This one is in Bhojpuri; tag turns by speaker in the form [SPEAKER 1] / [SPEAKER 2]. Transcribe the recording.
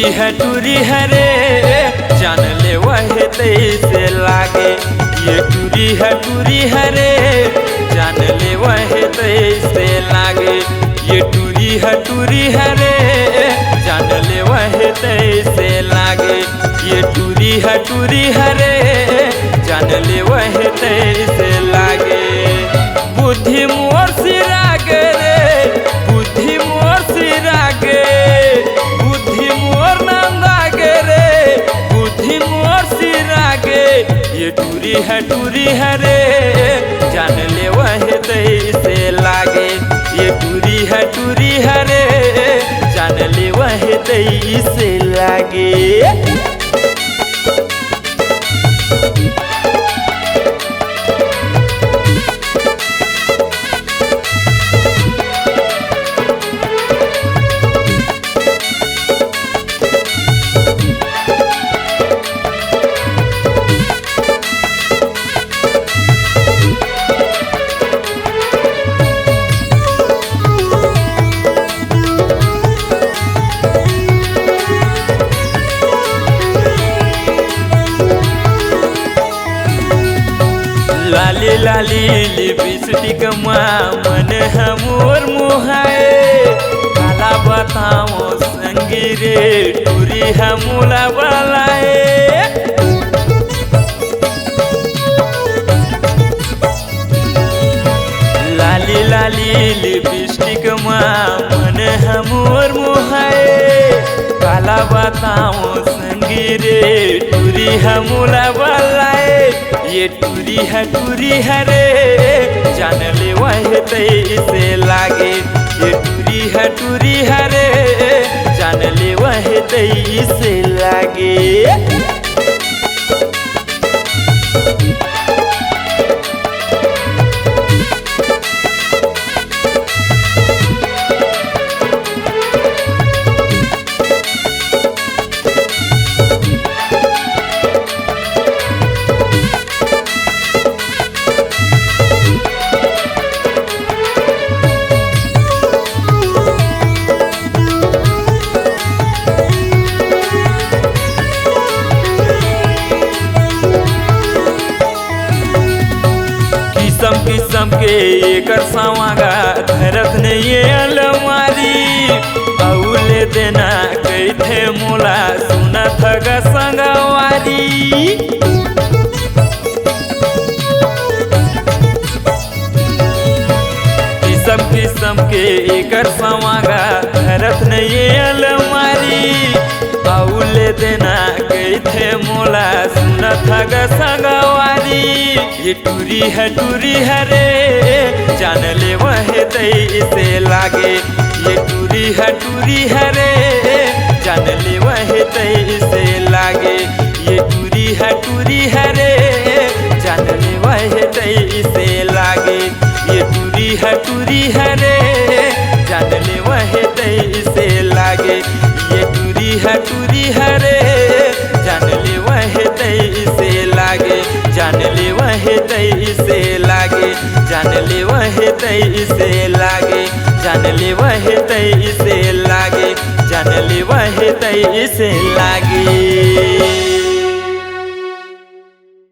[SPEAKER 1] टूरी है रे जान ले वह तैसे लागे। ये टूरी है रे जान ले वह तैसे लागे। ये टूरी है रे जान ले वह तैसे लागे। ये टूरी है रे जान ले वह तैसे लागे। बुद्धि मोर सिरागे रे बुद्धि मोर सिरागे। बुद्धि मोर नंदागे रे बुद्धि मोर सिरागे। ये टूरी है रे जान ले वह तैसे लागे। ये टूरी है रे जान ले वह तैसे लागे। लाली लाली लिपस्टिक मन हमोर मुहाए। काला बताओ संगी रे टूरी हमूला वालाए। लाली लाली लिपस्टिक मन हमोर मुहाए। काला बताओ संगी रे टूरी हमूला वालाए। ये टूरी है रे जान ले वह तैसे लागे। ये टूरी है रे जान ले वह तैसे लागे। किसम के एकर सावागा धरत नहीं ये अलमारी। औले देना कैथे मोला सुना थगा संगवारी। किसम के एकर सावागा धरत नहीं ये अलमारी। औले देना कैथे मोला सुना थगा संगवारी। ये टूरी है रे जान ले वह तैसे लागे। ये टूरी है रे जान ले वह तैसे लागे। ये टूरी है रे जान ले वह तैसे लागे। ये टूरी है रे जान ले वह तैसे लागे। ये टूरी है रे जान ले वह तैसे लागे। जान ले वह तैसे लागे। जान ले वह तैसे लागे। जान ले वह तैसे लागे। जान ले वह तैसे लागे।